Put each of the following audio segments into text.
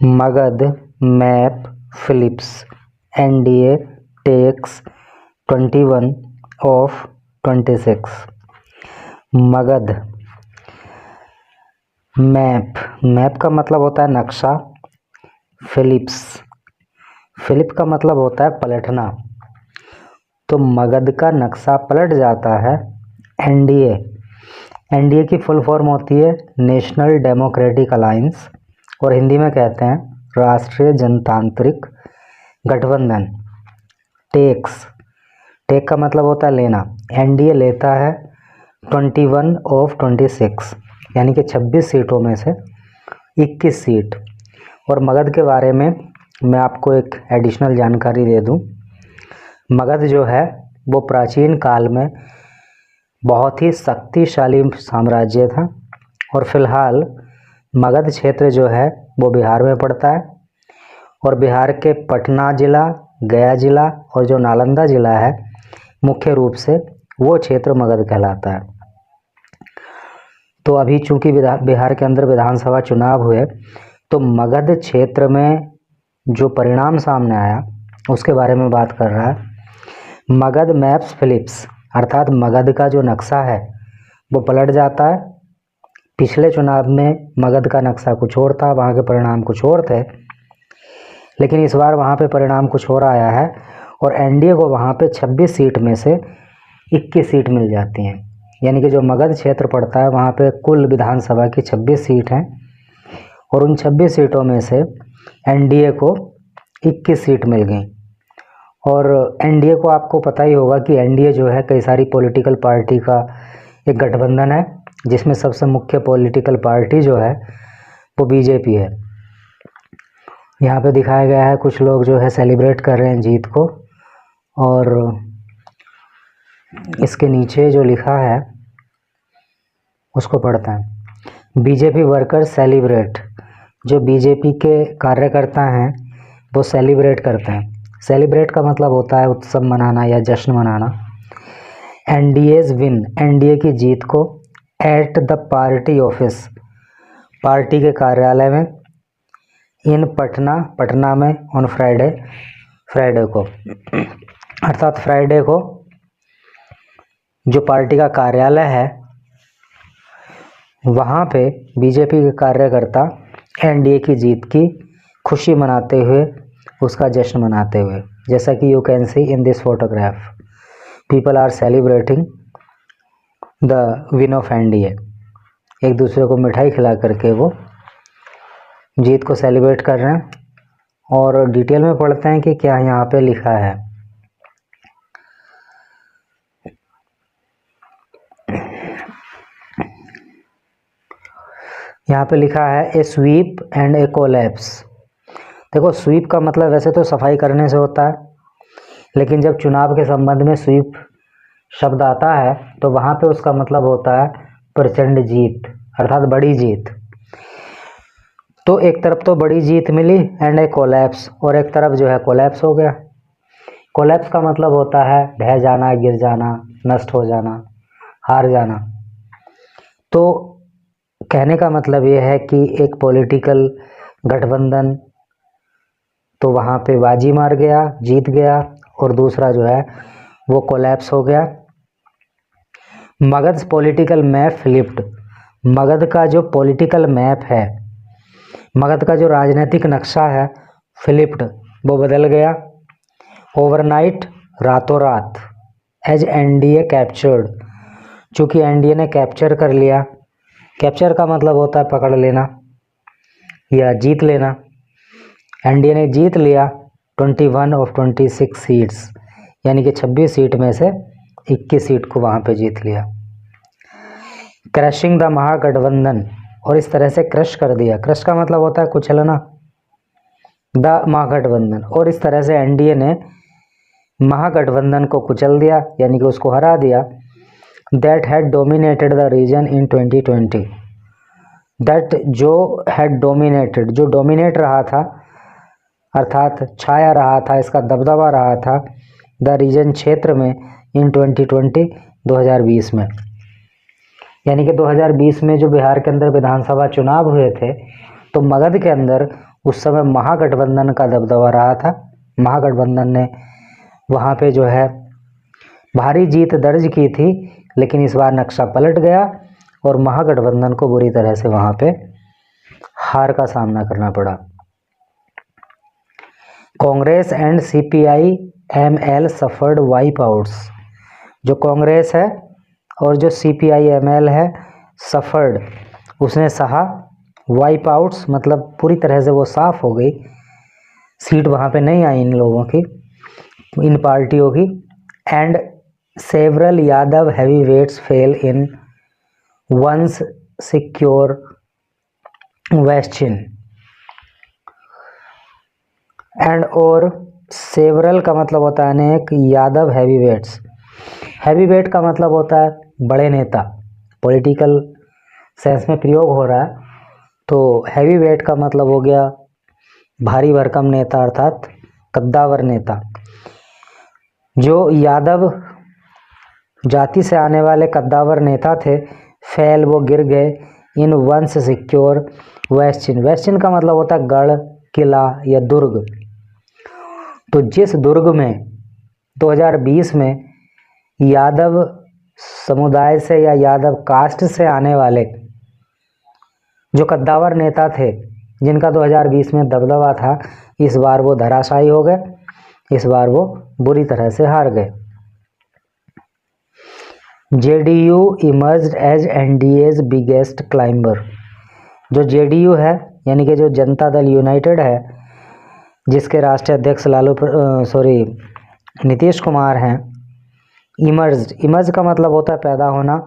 Magadh map flips NDA takes 21 of 26। Magadh map का मतलब होता है नक्शा। फिलिप का मतलब होता है पलटना। तो मगध का नक्शा पलट जाता है। एनडीए की फुल फॉर्म होती है नेशनल डेमोक्रेटिक अलायंस और हिंदी में कहते हैं राष्ट्रीय जनतांत्रिक गठबंधन। टेक का मतलब होता है लेना। एनडीए लेता है 21 of 26 यानी कि 26 सीटों में से 21 सीट। और मगध के बारे में मैं आपको एक एडिशनल जानकारी दे दूं। मगध जो है वो प्राचीन काल में बहुत ही शक्तिशाली साम्राज्य था और फिलहाल मगध क्षेत्र जो है वो बिहार में पड़ता है और बिहार के पटना ज़िला, गया ज़िला और जो नालंदा ज़िला है मुख्य रूप से वो क्षेत्र मगध कहलाता है। तो अभी चूंकि बिहार के अंदर विधानसभा चुनाव हुए तो मगध क्षेत्र में जो परिणाम सामने आया उसके बारे में बात कर रहा है। मगध मैप्स फिलिप्स अर्थात मगध का जो नक्शा है वो पलट जाता है। पिछले चुनाव में मगध का नक्शा कुछ और था, वहाँ के परिणाम कुछ और थे, लेकिन इस बार वहाँ पे परिणाम कुछ और आया है और एनडीए को वहाँ पे 26 सीट में से 21 सीट मिल जाती हैं। यानी कि जो मगध क्षेत्र पड़ता है वहाँ पे कुल विधानसभा की 26 सीट हैं और उन 26 सीटों में से एनडीए को 21 सीट मिल गई। और एनडीए को आपको पता ही होगा कि एनडीए जो है कई सारी पॉलिटिकल पार्टी का एक गठबंधन है जिसमें सबसे मुख्य पॉलिटिकल पार्टी जो है वो बीजेपी है। यहाँ पे दिखाया गया है कुछ लोग जो है सेलिब्रेट कर रहे हैं जीत को और इसके नीचे जो लिखा है उसको पढ़ते हैं। BJP workers celebrate. जो बीजेपी के कार्यकर्ता हैं वो सेलिब्रेट करते हैं। सेलिब्रेट का मतलब होता है उत्सव मनाना या जश्न मनाना। एनडीएज विन, एनडीए की जीत को at the party office, party के कार्यालय में, इन पटना में ऑन फ्राइडे को अर्थात फ्राइडे को जो पार्टी का कार्यालय है वहाँ पे बीजेपी के कार्यकर्ता एनडीए की जीत की खुशी मनाते हुए, उसका जश्न मनाते हुए, जैसा कि you can see in this photograph, people are celebrating the win of NDA. एक दूसरे को मिठाई खिला करके वो जीत को सेलिब्रेट कर रहे हैं। और डिटेल में पढ़ते हैं कि क्या यहाँ पे लिखा है। यहाँ पे लिखा है ए स्वीप एंड ए कोलैप्स। देखो स्वीप का मतलब वैसे तो सफाई करने से होता है, लेकिन जब चुनाव के संबंध में स्वीप शब्द आता है तो वहाँ पे उसका मतलब होता है प्रचंड जीत अर्थात बड़ी जीत। तो एक तरफ तो बड़ी जीत मिली एंड ए कोलैप्स, और एक तरफ जो है कोलैप्स हो गया। कोलैप्स का मतलब होता है ढह जाना, गिर जाना, नष्ट हो जाना, हार जाना। तो कहने का मतलब ये है कि एक पॉलिटिकल गठबंधन तो वहाँ पे बाजी मार गया, जीत गया, और दूसरा जो है वो कोलैप्स हो गया। Magadh political map flipped. Magadh का जो पॉलिटिकल मैप है, मगध का जो राजनीतिक नक्शा है फ्लिप्ड, वो बदल गया ओवरनाइट, रातों रात। एज एनडीए कैप्चर्ड, चूँकि एनडीए ने कैप्चर कर लिया। कैप्चर का मतलब होता है पकड़ लेना या जीत लेना। एनडीए ने जीत लिया 21 of 26 सीट्स, यानी कि 26 सीट में से 21 सीट को वहाँ पे जीत लिया। क्रशिंग द महागठबंधन, और इस तरह से क्रश कर दिया। क्रश का मतलब होता है कुचलना, द महागठबंधन, और इस तरह से एनडीए ने महागठबंधन को कुचल दिया यानी कि उसको हरा दिया। That had dominated the region in 2020। That जो हैड डोमिनेटेड, जो डोमिनेट रहा था अर्थात छाया रहा था, इसका दबदबा रहा था, द रीजन क्षेत्र में, इन 2020 2020 में, यानी कि 2020 में जो बिहार के अंदर विधानसभा चुनाव हुए थे तो मगध के अंदर उस समय महागठबंधन का दबदबा रहा था। महागठबंधन ने वहाँ पे जो है भारी जीत दर्ज की थी, लेकिन इस बार नक्शा पलट गया और महागठबंधन को बुरी तरह से वहाँ पे हार का सामना करना पड़ा। Congress and CPI ML suffered wipe outs. जो कांग्रेस है और जो सीपीआई एमएल है सफर्ड, उसने सहा। वाइप आउट्स मतलब पूरी तरह से वो साफ हो गई, सीट वहाँ पे नहीं आई इन लोगों की, इन पार्टियों की। And several Yadav heavy weights fell in once secure वेस्टिन। एंड और सेवरल का मतलब होता है अनेक, Yadav heavy weights. Heavy weight का मतलब होता है बड़े नेता, पॉलिटिकल सेंस में प्रयोग हो रहा है। तो हैवी वेट का मतलब हो गया भारी भरकम नेता, अर्थात कद्दावर नेता। जो यादव जाति से आने वाले कद्दावर नेता थे, फैल वो गिर गए इन वंश सिक्योर वेस्टिन। वेस्टिन का मतलब होता है गढ़, किला या दुर्ग। तो जिस दुर्ग में 2020 में यादव समुदाय से या यादव कास्ट से आने वाले जो कद्दावर नेता थे, जिनका 2020 में दबदबा था, इस बार वो धराशायी हो गए, इस बार वो बुरी तरह से हार गए। JDU emerged as NDA's biggest climber. जो जेडीयू है यानी कि जो जनता दल यूनाइटेड है, जिसके राष्ट्रीय अध्यक्ष नीतीश कुमार हैं, इमर्ज का मतलब होता है पैदा होना।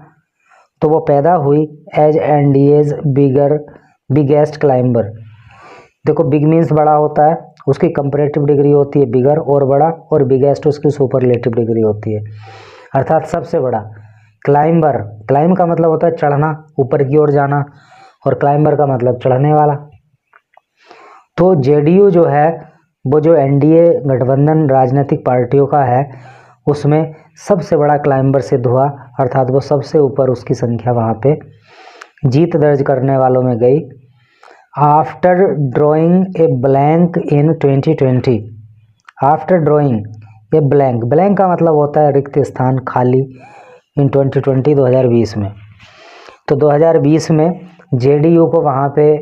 तो वो पैदा हुई एज एनडीएज बिगेस्ट क्लाइंबर। देखो, बिग मीन्स बड़ा होता है, उसकी कंपैरेटिव डिग्री होती है बिगर और बड़ा, और बिगेस्ट उसकी सुपरलेटिव डिग्री होती है, अर्थात सबसे बड़ा। क्लाइंबर, क्लाइंब का मतलब होता है चढ़ना, ऊपर की ओर जाना, और क्लाइंबर का मतलब चढ़ने वाला। तो जेडीयू जो है वो जो एनडीए गठबंधन राजनीतिक पार्टियों का है, उसमें सबसे बड़ा क्लाइंबर सिद्ध हुआ, अर्थात वो सबसे ऊपर उसकी संख्या वहाँ पे जीत दर्ज करने वालों में गई। After drawing a blank in 2020। After drawing a blank, blank का मतलब होता है रिक्त स्थान, खाली, इन 2020 2020 में। तो 2020 में जेडीयू को वहाँ पे,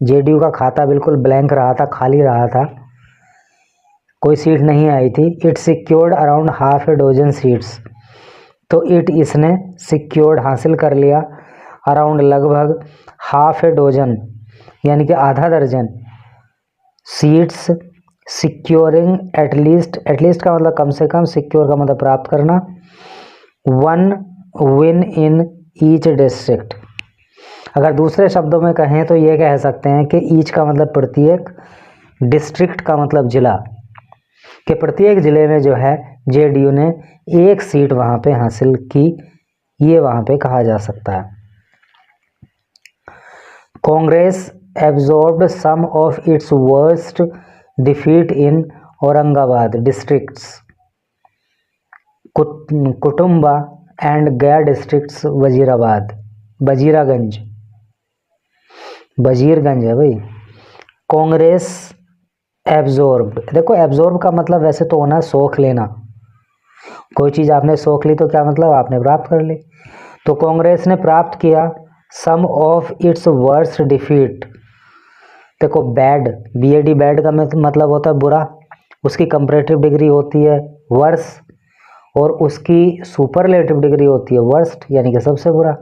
जेडीयू का खाता बिल्कुल ब्लैंक रहा था, खाली रहा था, कोई सीट नहीं आई थी। It secured around half A dozen seats. तो इसने सिक्योर्ड हासिल कर लिया, अराउंड लगभग हाफ ए डोजन यानी कि आधा दर्जन सीट्स। सिक्योरिंग एटलीस्ट का मतलब कम से कम, सिक्योर का मतलब प्राप्त करना। 1 विन इन ईच डिस्ट्रिक्ट। अगर दूसरे शब्दों में कहें तो ये कह सकते हैं कि ईच का मतलब प्रत्येक, डिस्ट्रिक्ट का मतलब जिला, कि प्रत्येक जिले में जो है जेडीयू ने एक सीट वहाँ पे हासिल की, ये वहाँ पे कहा जा सकता है। Congress absorbed some of its worst defeat in Aurangabad districts, Kutumba and Gaya districts, Wazirganj है भाई। कांग्रेस एब्जॉर्ब, देखो एब्जॉर्ब का मतलब वैसे तो होना सोख लेना, कोई चीज़ आपने सोख ली तो क्या मतलब, आपने प्राप्त कर ली। तो कांग्रेस ने प्राप्त किया सम ऑफ इट्स वर्स्ट डिफीट। देखो बैड, BAD बैड का मतलब होता है बुरा, उसकी कंपैरेटिव डिग्री होती है वर्स, और उसकी सुपरलेटिव डिग्री होती है वर्स्ट, यानी कि सबसे बुरा।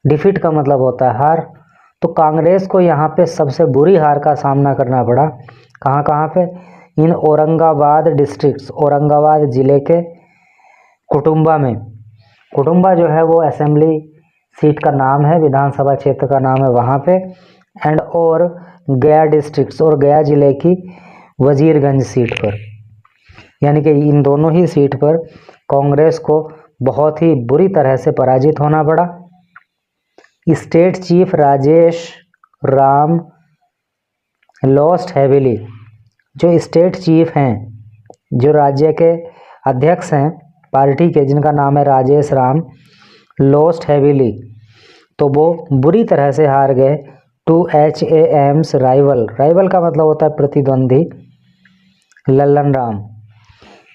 डिफीट का मतलब होता है हार। तो कांग्रेस को यहाँ पे सबसे बुरी हार का सामना करना पड़ा। कहाँ पे, इन औरंगाबाद डिस्ट्रिक्ट्स, औरंगाबाद जिले के कुटुंबा में। कुटुंबा जो है वो असेंबली सीट का नाम है, विधानसभा क्षेत्र का नाम है वहाँ पे। एंड और गया डिस्ट्रिक्ट्स, और गया जिले की वजीरगंज सीट पर, यानी कि इन दोनों ही सीट पर कांग्रेस को बहुत ही बुरी तरह से पराजित होना पड़ा। State chief Rajesh Ram lost heavily. जो स्टेट चीफ हैं, जो राज्य के अध्यक्ष हैं पार्टी के, जिनका नाम है राजेश राम, लॉस्ट हैविली, तो वो बुरी तरह से हार गए टू HAM's राइवल, राइवल का मतलब होता है प्रतिद्वंदी, लल्लन राम।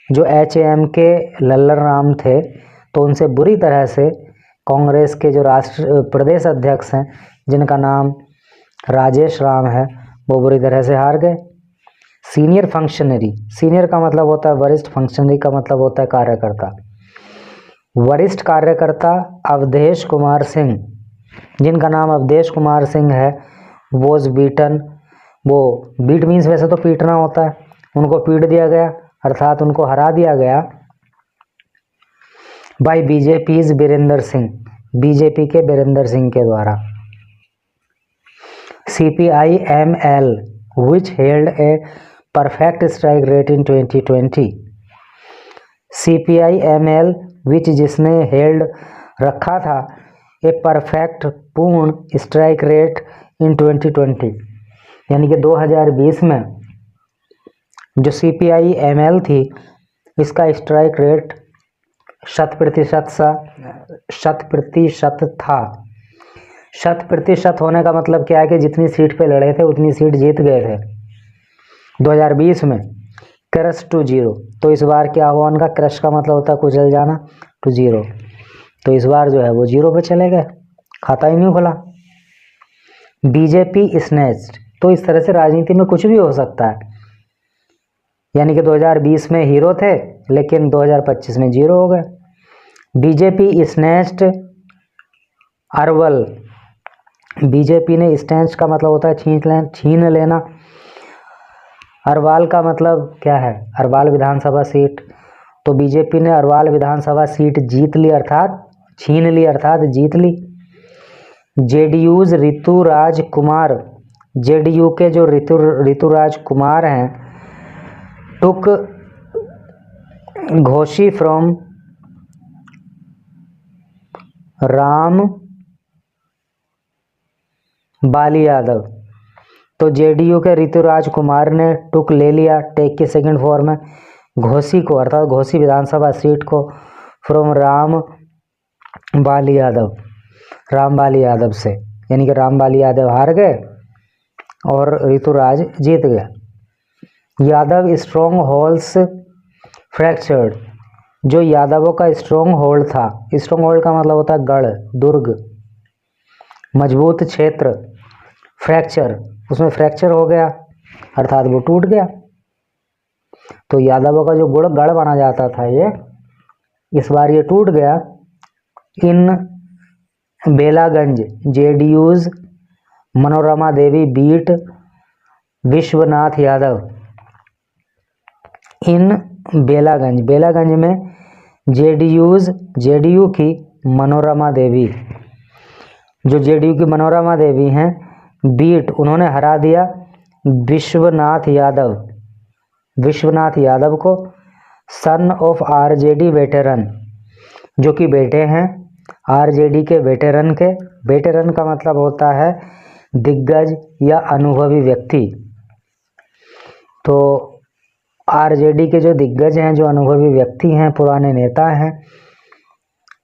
जो HAM के लल्लन राम थे तो उनसे बुरी तरह से कांग्रेस के जो प्रदेश अध्यक्ष हैं जिनका नाम राजेश राम है, वो बुरी तरह से हार गए। सीनियर फंक्शनरी, सीनियर का मतलब होता है वरिष्ठ, फंक्शनरी का मतलब होता है कार्यकर्ता। वरिष्ठ कार्यकर्ता अवधेश कुमार सिंह, जिनका नाम अवधेश कुमार सिंह है, वॉज बीटन, वो बीट मीन्स वैसे तो पीटना होता है, उनको पीट दिया गया अर्थात उनको हरा दिया गया bye BJP's Birendra Singh, BJP के बीरेंद्र सिंह के द्वारा। CPI-ML which held a perfect strike rate in 2020, CPI-ML which जिसने हेल्ड रखा था ए परफेक्ट पूर्ण स्ट्राइक रेट इन 2020, यानी कि 2020 में जो CPI-ML थी इसका स्ट्राइक रेट 100% था। 100% होने का मतलब क्या है कि जितनी सीट पे लड़े थे उतनी सीट जीत गए थे 2020 में। क्रश टू 0, तो इस बार क्या हुआ उनका, क्रश का मतलब होता है कुचल जाना, टू 0, तो इस बार जो है वो 0 पे चले गए, खाता ही नहीं खुला। बीजेपी स्नैच्ड, तो इस तरह से राजनीति में कुछ भी हो सकता है, यानी कि 2020 में हीरो थे लेकिन 2025 में 0 हो गए। बीजेपी स्नैच्ड अरवल, बीजेपी ने स्नैच का मतलब होता है छीन लेना, अरवाल का मतलब क्या है, अरवाल विधानसभा सीट, तो बीजेपी ने अरवाल विधानसभा सीट जीत ली अर्थात छीन ली अर्थात जीत ली। जेडीयूज ऋतुराज कुमार, जेडीयू के जो ऋतुराज कुमार हैं, टुक घोषी फ्रॉम राम बाली यादव, तो जेडीयू के ऋतुराज कुमार ने टुक ले लिया, टेक के सेकंड फॉर्म में, घोसी को अर्थात घोसी विधानसभा सीट को फ्रॉम राम बाली यादव, राम बाली यादव से, यानी कि राम बाली यादव हार गए और ऋतुराज जीत गया। यादव स्ट्रॉन्ग होल्ड्स फ्रैक्चर्ड, जो यादवों का स्ट्रॉन्ग होल्ड था, स्ट्रॉन्ग होल्ड का मतलब होता है गढ़, दुर्ग, मजबूत क्षेत्र, फ्रैक्चर, उसमें फ्रैक्चर हो गया अर्थात वो टूट गया। तो यादवों का जो गढ़ बना जाता था ये, इस बार ये टूट गया। इन बेलागंज जेडीयूज मनोरमा देवी बीट विश्वनाथ यादव, इन बेलागंज में जेडीयू की मनोरमा देवी, जो जेडीयू की मनोरमा देवी हैं, बीट उन्होंने हरा दिया विश्वनाथ यादव को, सन ऑफ आरजेडी वेटेरन, जो कि बेटे हैं आरजेडी के वेटेरन के, वेटेरन का मतलब होता है दिग्गज या अनुभवी व्यक्ति, तो आरजेडी के जो दिग्गज हैं, जो अनुभवी व्यक्ति हैं, पुराने नेता हैं,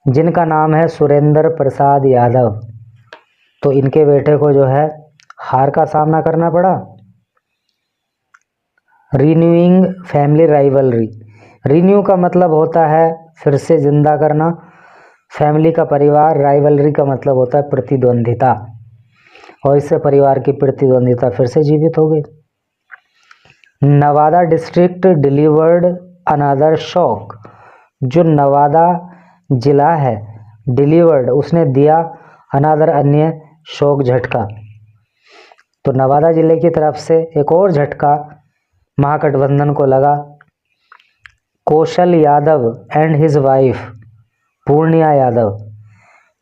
जिनका नाम है सुरेंद्र प्रसाद यादव, तो इनके बेटे को जो है हार का सामना करना पड़ा। रीन्यूइंग फैमिली राइवलरी, रीन्यू का मतलब होता है फिर से जिंदा करना, फैमिली का परिवार, राइवलरी का मतलब होता है प्रतिद्वंदिता, और इससे परिवार की प्रतिद्वंदिता फिर से जीवित हो गई। Nawada district delivered another shock, जो नवादा जिला है डिलीवर्ड, उसने दिया अनदर अन्य शॉक झटका, तो नवादा जिले की तरफ से एक और झटका महागठबंधन को लगा। Kaushal Yadav and his wife Purnia Yadav,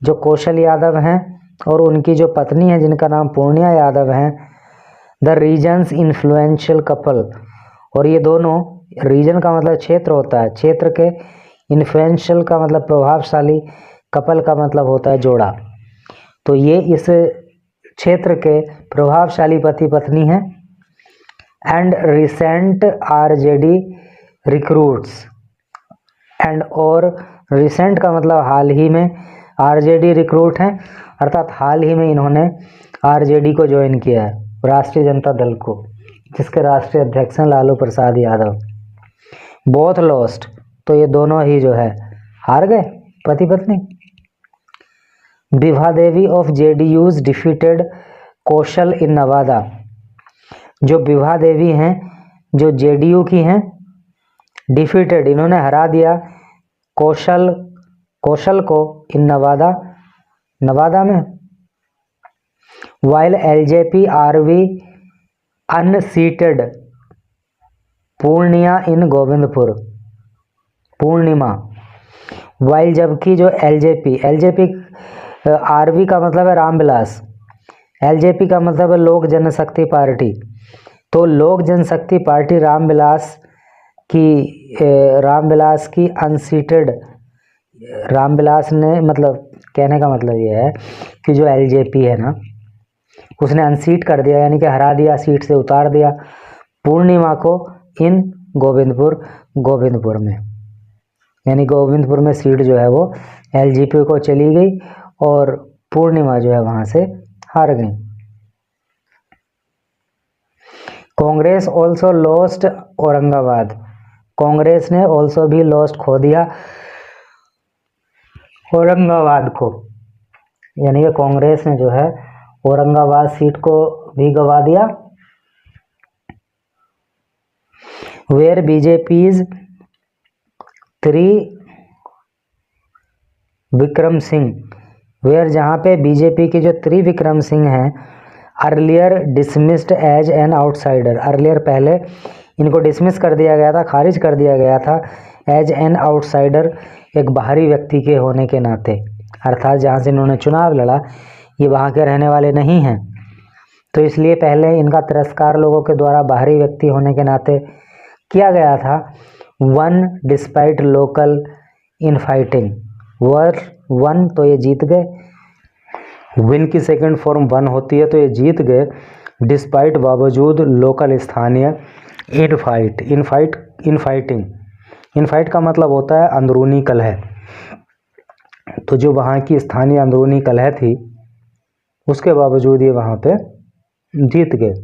जो कौशल यादव हैं और उनकी जो पत्नी है जिनका नाम पूर्णिया यादव हैं, द रीजन्स इन्फ्लुएंशियल कपल, और ये दोनों, रीजन का मतलब क्षेत्र होता है, क्षेत्र के, इन्फ्लुएंशियल का मतलब प्रभावशाली, कपल का मतलब होता है जोड़ा, तो ये इस क्षेत्र के प्रभावशाली पति पत्नी हैं। And recent RJD recruits, and और रिसेंट का मतलब हाल ही में, आरजेडी रिक्रूट हैं अर्थात हाल ही में इन्होंने आरजेडी को ज्वाइन किया है, राष्ट्रीय जनता दल को, जिसके राष्ट्रीय अध्यक्ष हैं लालू प्रसाद यादव। बोथ लॉस्ट, तो ये दोनों ही जो है हार गए, पति पत्नी। विभा देवी ऑफ जेडीयूज डिफीटेड कौशल इन नवादा। जो विभा देवी हैं, जो जेडीयू की हैं, डिफीटेड, इन्होंने हरा दिया कौशल को इन नवादा में। वाइल एलजेपी आरवी अनसीटेड पूर्णिमा। वाइल, जबकि जो एलजेपी आरवी का मतलब है रामविलास, एलजेपी का मतलब है लोक जनशक्ति पार्टी। तो लोक जनशक्ति पार्टी रामविलास की अनसीटेड, रामविलास ने, मतलब कहने का मतलब ये है कि जो एलजेपी है ना, उसने अनसीट कर दिया, यानी कि हरा दिया, सीट से उतार दिया पूर्णिमा को इन गोविंदपुर में। यानी गोविंदपुर में सीट जो है वो एलजेपी को चली गई और पूर्णिमा जो है वहां से हार गई। Congress also lost Aurangabad. कांग्रेस ने ऑल्सो भी लॉस्ट, खो दिया औरंगाबाद को, यानी कि कांग्रेस ने जो है औरंगाबाद सीट को भी गवा दिया। Where BJP's Trivikram Singh, where जहां पे बीजेपी के जो त्रिविक्रम सिंह हैं, earlier dismissed as an outsider, earlier पहले इनको डिसमिस कर दिया गया था, खारिज कर दिया गया था, एज एन आउटसाइडर, एक बाहरी व्यक्ति के होने के नाते, अर्थात जहाँ से इन्होंने चुनाव लड़ा ये वहाँ के रहने वाले नहीं हैं, तो इसलिए पहले इनका तिरस्कार लोगों के द्वारा बाहरी व्यक्ति होने के नाते किया गया था। One despite local in fighting, one तो ये जीत गए, विन की सेकंड फॉर्म वन होती है, तो ये जीत गए, डिस्पाइट बावजूद लोकल स्थानीय, इन फाइट का मतलब होता है अंदरूनी कलह, तो जो वहाँ की स्थानीय अंदरूनी कलह थी उसके बावजूद ये वहाँ पे जीत गए।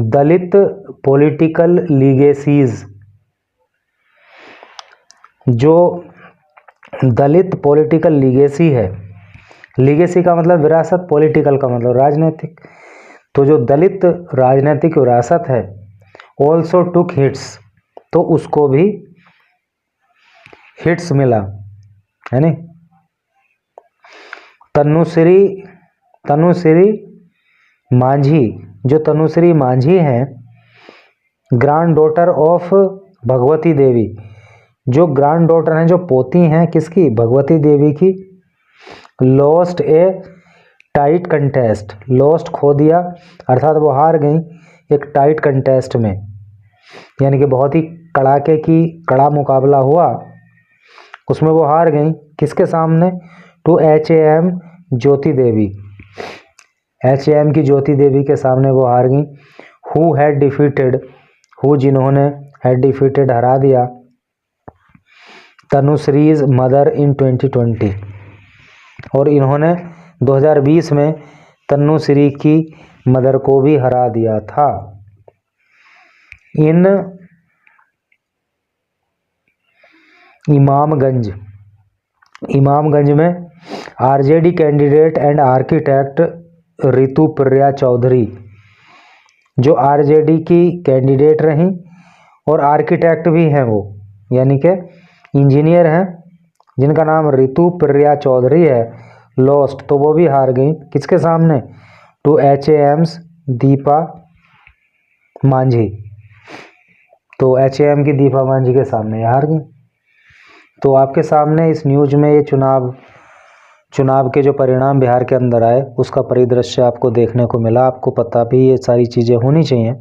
दलित पॉलिटिकल लीगेसीज, जो दलित पॉलिटिकल लीगेसी है, लीगेसी का मतलब विरासत, पॉलिटिकल का मतलब राजनीतिक, तो जो दलित राजनीतिक विरासत है, ऑल्सो टुक हिट्स, तो उसको भी हिट्स मिला, है नी। तनुश्री मांझी, जो तनुश्री मांझी हैं, ग्रैंड डॉटर ऑफ भगवती देवी, जो ग्रैंड डॉटर हैं, जो पोती हैं किसकी, भगवती देवी की, लॉस्ट ए टाइट कंटेस्ट, लॉस्ट खो दिया, अर्थात वो हार गई एक टाइट कंटेस्ट में, यानी कि बहुत ही कड़ा मुकाबला हुआ, उसमें वो हार गई, किसके सामने, to HAM Jyoti Devi, HAM की ज्योति देवी के सामने वो हार गई। हु हैड डिफीटेड, जिन्होंने, हैड डिफीटेड हरा दिया, तनुश्रीज मदर इन 2020, और इन्होंने 2020 में तनुश्री की मदर को भी हरा दिया था। इन इमामगंज में RJD candidate and architect Ritupriya Chaudhary, जो आरजेडी की कैंडिडेट रहीं और आर्किटेक्ट भी हैं वो, यानी कि इंजीनियर हैं, जिनका नाम ऋतुप्रिया चौधरी है, लॉस्ट, तो वो भी हार गई, किसके सामने, टू HAM's दीपा मांझी, तो HAM की दीपा मांझी के सामने हार गई। तो आपके सामने इस न्यूज में ये चुनाव के जो परिणाम बिहार के अंदर आए उसका परिदृश्य आपको देखने को मिला। आपको पता भी ये सारी चीज़ें होनी चाहिए।